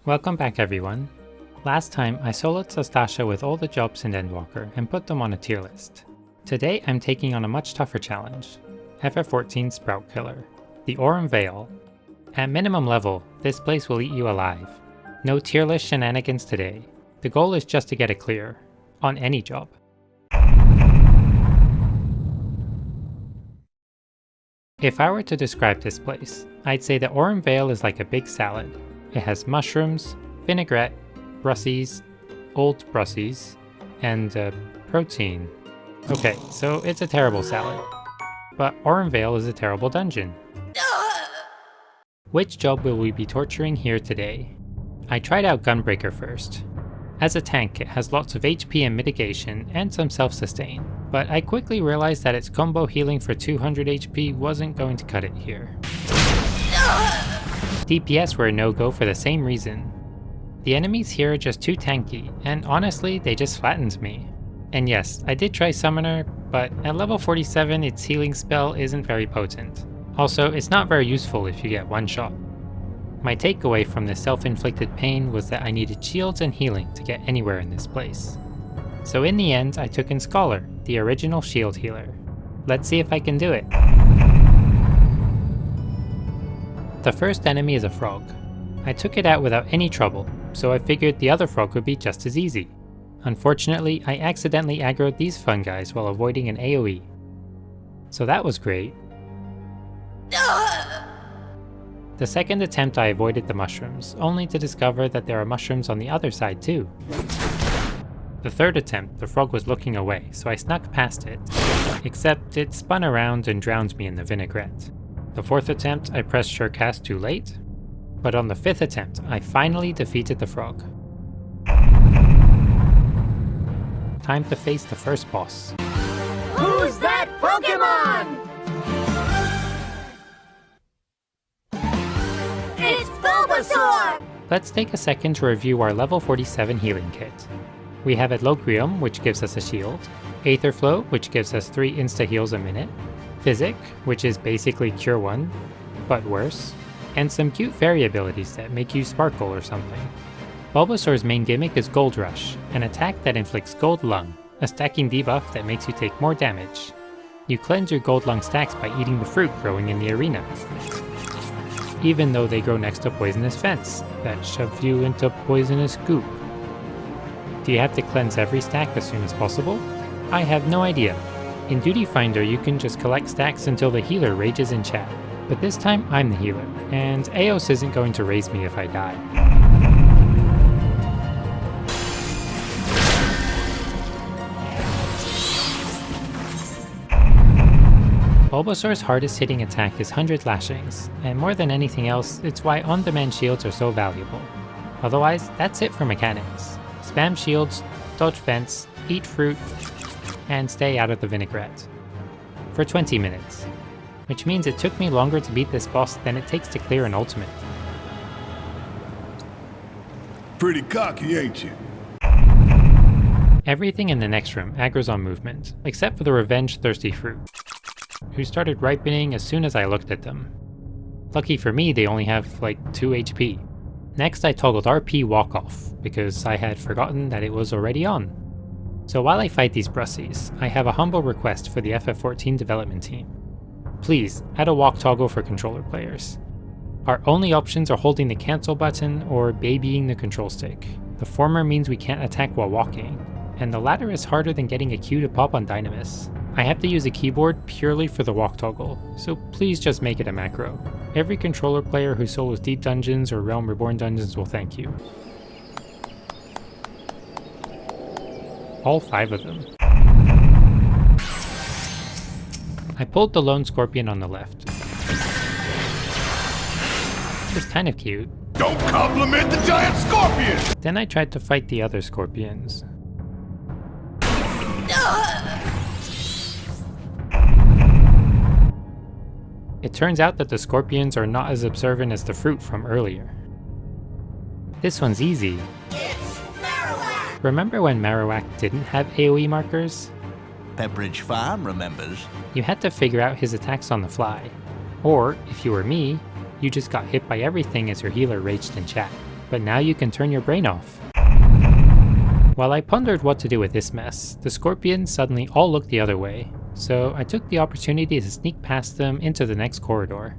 Welcome back everyone. Last time I soloed Sastasha with all the jobs in Endwalker and put them on a tier list. Today I'm taking on a much tougher challenge, FF14 Sprout Killer, the Aurum Vale. At minimum level, this place will eat you alive. No tier list shenanigans today. The goal is just to get it clear, on any job. If I were to describe this place, I'd say the Aurum Vale is like a big salad. It has mushrooms, vinaigrette, brussies, old brussies, and protein. Okay, so it's a terrible salad. But Aurum Vale is a terrible dungeon. Which job will we be torturing here today? I tried out Gunbreaker first. As a tank, it has lots of HP and mitigation, and some self-sustain, but I quickly realized that its combo healing for 200 HP wasn't going to cut it here. DPS were a no-go for the same reason. The enemies here are just too tanky, and honestly, they just flattened me. And yes, I did try Summoner, but at level 47 its healing spell isn't very potent. Also, it's not very useful if you get one shot. My takeaway from this self-inflicted pain was that I needed shields and healing to get anywhere in this place. So in the end, I took in Scholar, the original shield healer. Let's see if I can do it. The first enemy is a frog. I took it out without any trouble, so I figured the other frog would be just as easy. Unfortunately, I accidentally aggroed these fun guys while avoiding an AoE. So that was great. The second attempt I avoided the mushrooms, only to discover that there are mushrooms on the other side too. The third attempt, the frog was looking away, so I snuck past it, except it spun around and drowned me in the vinaigrette. The fourth attempt, I pressed Surecast too late, but on the fifth attempt, I finally defeated the frog. Time to face the first boss. Who's that Pokemon? It's Bulbasaur! Let's take a second to review our level 47 healing kit. We have Adloquium, which gives us a shield, Aetherflow, which gives us 3 insta-heals a minute, Physic, which is basically Cure 1, but worse, and some cute fairy abilities that make you sparkle or something. Bulbasaur's main gimmick is Gold Rush, an attack that inflicts Gold Lung, a stacking debuff that makes you take more damage. You cleanse your Gold Lung stacks by eating the fruit growing in the arena, even though they grow next to Poisonous Fence that shove you into poisonous goop. Do you have to cleanse every stack as soon as possible? I have no idea. In Duty Finder you can just collect stacks until the healer rages in chat, but this time I'm the healer, and Eos isn't going to raise me if I die. Bulbasaur's hardest hitting attack is 100 lashings, and more than anything else, it's why on-demand shields are so valuable. Otherwise, that's it for mechanics. Spam shields, dodge fence, eat fruit, and stay out of the vinaigrette. For 20 minutes. Which means it took me longer to beat this boss than it takes to clear an ultimate. Pretty cocky, ain't you? Everything in the next room aggroes on movement, except for the revenge-thirsty fruit, who started ripening as soon as I looked at them. Lucky for me, they only have like 2 HP. Next I toggled RP walk off, because I had forgotten that it was already on. So while I fight these brussies, I have a humble request for the FF14 development team. Please, add a walk toggle for controller players. Our only options are holding the cancel button or babying the control stick. The former means we can't attack while walking, and the latter is harder than getting a Q to pop on Dynamis. I have to use a keyboard purely for the walk toggle, so please just make it a macro. Every controller player who solos Deep Dungeons or Realm Reborn Dungeons will thank you. All 5 of them. I pulled the lone scorpion on the left. It's kind of cute. Don't compliment the giant scorpion! Then I tried to fight the other scorpions. It turns out that the scorpions are not as observant as the fruit from earlier. This one's easy. It's Marowak! Remember when Marowak didn't have AoE markers? Pepperidge Farm remembers. You had to figure out his attacks on the fly. Or, if you were me, you just got hit by everything as your healer raged in chat. but now you can turn your brain off. While I pondered what to do with this mess, the scorpions suddenly all looked the other way, so I took the opportunity to sneak past them into the next corridor.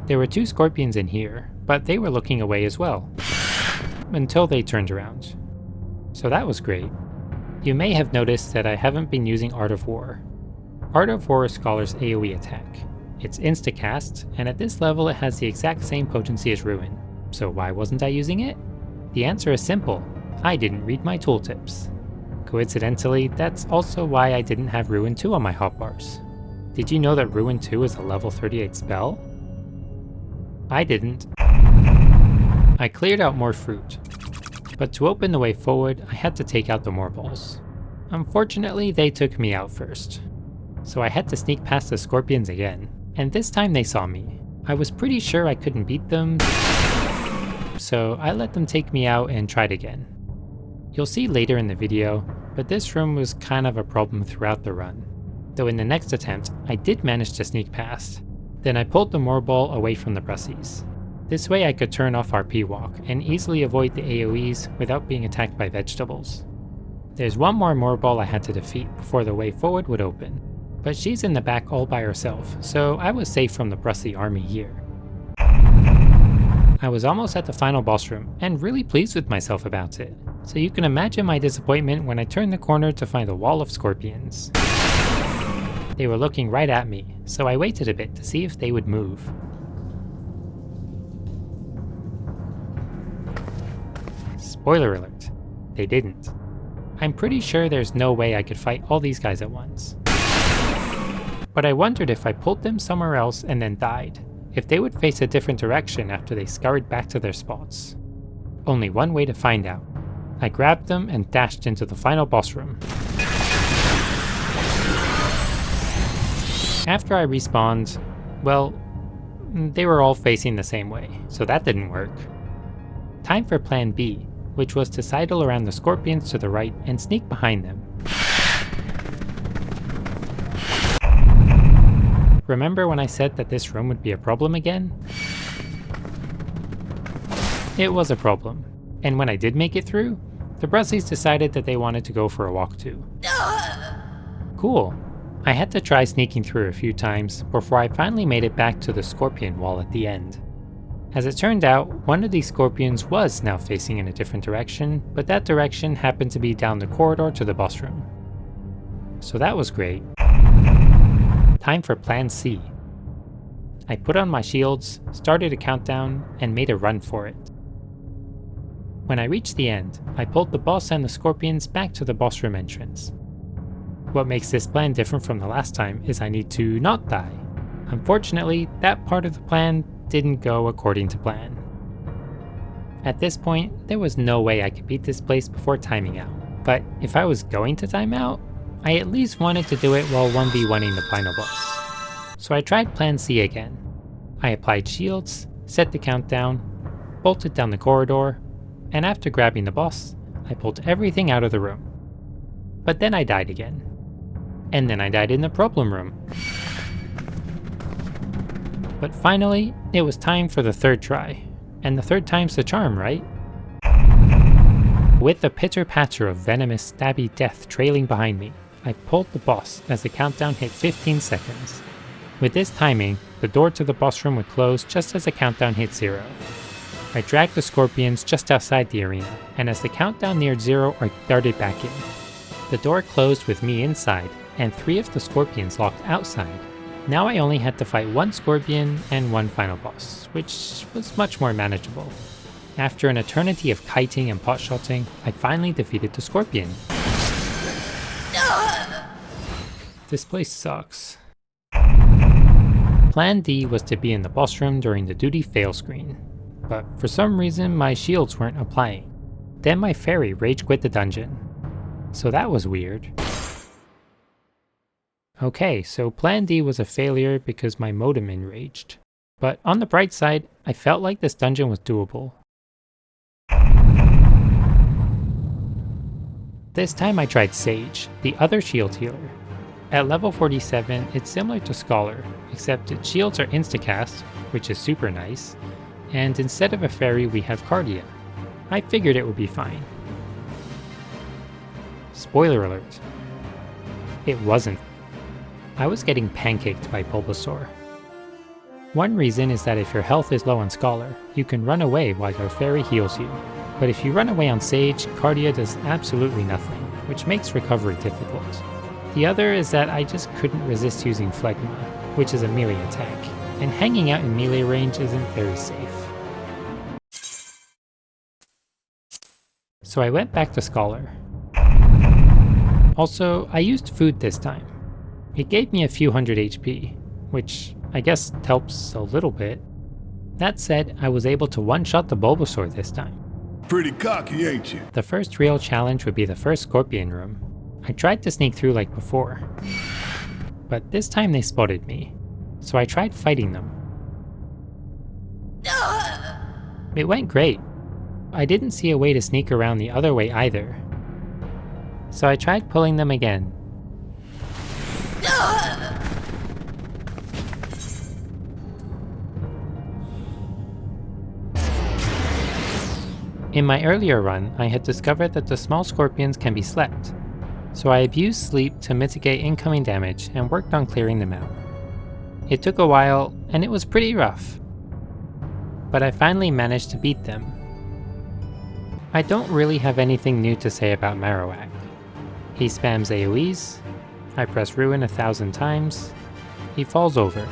There were 2 scorpions in here, but they were looking away as well, until they turned around. So that was great. You may have noticed that I haven't been using Art of War. Art of War is Scholar's AoE attack. It's instacast, and at this level it has the exact same potency as Ruin. So why wasn't I using it? The answer is simple. I didn't read my tooltips. Coincidentally, that's also why I didn't have Ruin 2 on my hotbars. Did you know that Ruin 2 is a level 38 spell? I didn't. I cleared out more fruit, but to open the way forward, I had to take out the Moorballs. Unfortunately, they took me out first. So I had to sneak past the scorpions again, and this time they saw me. I was pretty sure I couldn't beat them, so I let them take me out and tried again. You'll see later in the video, but this room was kind of a problem throughout the run. Though in the next attempt, I did manage to sneak past. Then I pulled the Moorball away from the Brussies. This way I could turn off our P-Walk and easily avoid the AoEs without being attacked by vegetables. There's one more Moorball I had to defeat before the way forward would open, but she's in the back all by herself, so I was safe from the Brussie army here. I was almost at the final boss room, and really pleased with myself about it, so you can imagine my disappointment when I turned the corner to find a wall of scorpions. They were looking right at me, so I waited a bit to see if they would move. Spoiler alert, they didn't. I'm pretty sure there's no way I could fight all these guys at once. But I wondered if I pulled them somewhere else and then died, if they would face a different direction after they scurried back to their spots. Only one way to find out. I grabbed them and dashed into the final boss room. After I respawned, well, they were all facing the same way, so that didn't work. Time for plan B, which was to sidle around the scorpions to the right and sneak behind them. Remember when I said that this room would be a problem again? It was a problem, and when I did make it through, the Brussies decided that they wanted to go for a walk too. Cool. I had to try sneaking through a few times before I finally made it back to the scorpion wall at the end. As it turned out, one of these scorpions was now facing in a different direction, but that direction happened to be down the corridor to the boss room. So that was great. Time for plan C. I put on my shields, started a countdown, and made a run for it. When I reached the end, I pulled the boss and the scorpions back to the boss room entrance. What makes this plan different from the last time is I need to not die. Unfortunately, that part of the plan didn't go according to plan. At this point, there was no way I could beat this place before timing out, but if I was going to time out, I at least wanted to do it while 1v1ing the final boss. So I tried plan C again. I applied shields, set the countdown, bolted down the corridor, and after grabbing the boss, I pulled everything out of the room. But then I died again. And then I died in the problem room. But finally, it was time for the third try. And the third time's the charm, right? With the pitter-patter of venomous, stabby death trailing behind me, I pulled the boss as the countdown hit 15 seconds. With this timing, the door to the boss room would close just as the countdown hit 0. I dragged the scorpions just outside the arena, and as the countdown neared 0, I darted back in. The door closed with me inside, and 3 of the scorpions locked outside. Now I only had to fight 1 scorpion and 1 final boss, which was much more manageable. After an eternity of kiting and potshotting, I finally defeated the scorpion. This place sucks. Plan D was to be in the boss room during the duty fail screen, but for some reason my shields weren't applying. Then my fairy rage quit the dungeon. So that was weird. Okay, so plan D was a failure because my modem enraged. But on the bright side, I felt like this dungeon was doable. This time I tried Sage, the other shield healer. At level 47, it's similar to Scholar, except its shields are instacast, which is super nice, and instead of a fairy we have Cardia. I figured it would be fine. Spoiler alert. It wasn't. I was getting pancaked by Bulbasaur. One reason is that if your health is low on Scholar, you can run away while your fairy heals you. But if you run away on Sage, Cardia does absolutely nothing, which makes recovery difficult. The other is that I just couldn't resist using Phlegma, which is a melee attack, and hanging out in melee range isn't very safe. So I went back to Scholar. Also, I used food this time. It gave me a few hundred HP, which I guess helps a little bit. That said, I was able to one-shot the Bulbasaur this time. Pretty cocky, ain't you? The first real challenge would be the first Scorpion room. I tried to sneak through like before, but this time they spotted me, so I tried fighting them. It went great. I didn't see a way to sneak around the other way either, so I tried pulling them again. In my earlier run, I had discovered that the small scorpions can be slept, so I abused sleep to mitigate incoming damage and worked on clearing them out. It took a while, and it was pretty rough, but I finally managed to beat them. I don't really have anything new to say about Marowak. He spams AoEs, I press Ruin 1,000 times, he falls over.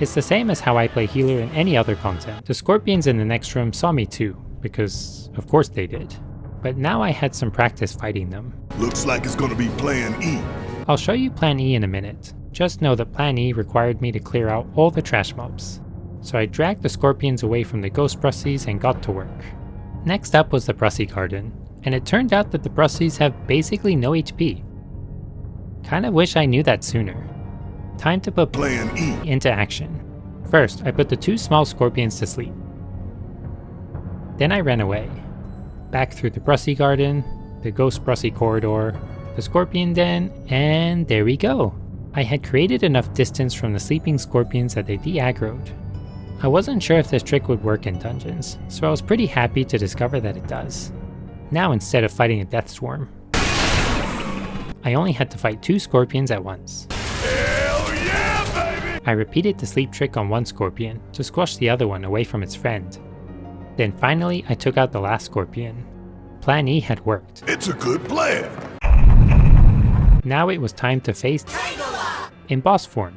It's the same as how I play healer in any other content. The scorpions in the next room saw me too, because of course they did. But now I had some practice fighting them. Looks like it's gonna be Plan E. I'll show you Plan E in a minute. Just know that Plan E required me to clear out all the trash mobs. So I dragged the scorpions away from the ghost brussies and got to work. Next up was the Brussie Garden, and it turned out that the brussies have basically no HP. Kinda wish I knew that sooner. Time to put Plan E into action. First, I put the two small scorpions to sleep. Then I ran away. Back through the Brussie Garden, the Ghost Brussie Corridor, the Scorpion Den, and there we go! I had created enough distance from the sleeping scorpions that they de-aggroed. I wasn't sure if this trick would work in dungeons, so I was pretty happy to discover that it does. Now instead of fighting a death swarm, I only had to fight two scorpions at once. Hell yeah, baby! I repeated the sleep trick on one scorpion to squash the other one away from its friend. Then finally, I took out the last scorpion. Plan E had worked. It's a good plan. Now it was time to face Tangela! in boss form.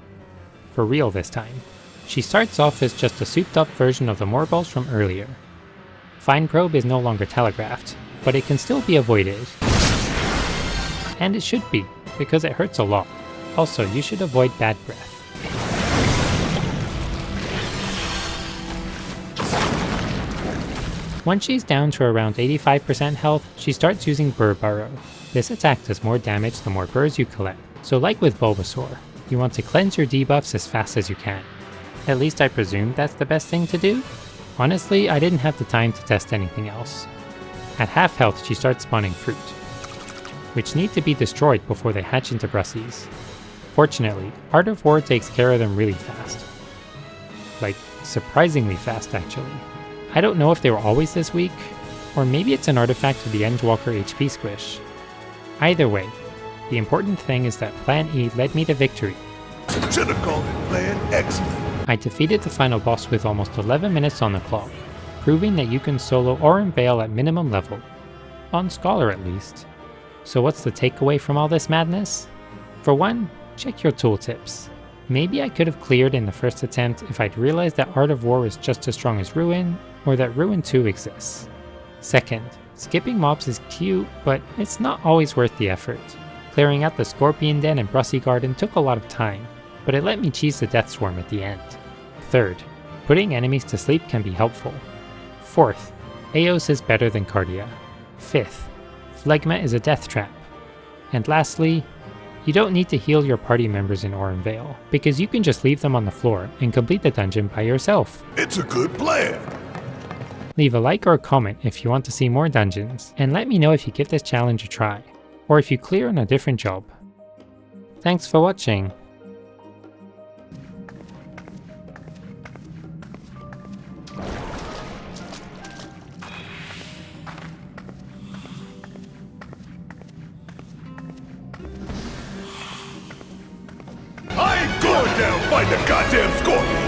For real this time. She starts off as just a souped up version of the Morballs from earlier. Fine Probe is no longer telegraphed, but it can still be avoided. And it should be, because it hurts a lot. Also, you should avoid bad breath. Once she's down to around 85% health, she starts using Burr Burrow. This attack does more damage the more burrs you collect, so like with Bulbasaur, you want to cleanse your debuffs as fast as you can. At least I presume that's the best thing to do? Honestly, I didn't have the time to test anything else. At half health she starts spawning fruit, which need to be destroyed before they hatch into Brussies. Fortunately, Art of War takes care of them really fast. Like, surprisingly fast actually. I don't know if they were always this weak, or maybe it's an artifact of the Endwalker HP squish. Either way, the important thing is that Plan E led me to victory. Should've called it Plan Excellent. I defeated the final boss with almost 11 minutes on the clock, proving that you can solo Aurum Vale at minimum level. On Scholar at least. So what's the takeaway from all this madness? For one, check your tooltips. Maybe I could have cleared in the first attempt if I'd realized that Art of War is just as strong as Ruin, or that Ruin 2 exists. Second, skipping mobs is cute, but it's not always worth the effort. Clearing out the Scorpion Den and Brussie Garden took a lot of time, but it let me cheese the Death Swarm at the end. Third, putting enemies to sleep can be helpful. Fourth, Eos is better than Cardia. Fifth, Phlegma is a death trap. And lastly, you don't need to heal your party members in Aurum Vale, because you can just leave them on the floor and complete the dungeon by yourself. It's a good plan. Leave a like or a comment if you want to see more dungeons, and let me know if you give this challenge a try, or if you clear on a different job. Thanks for watching. down, fight the goddamn scorpion!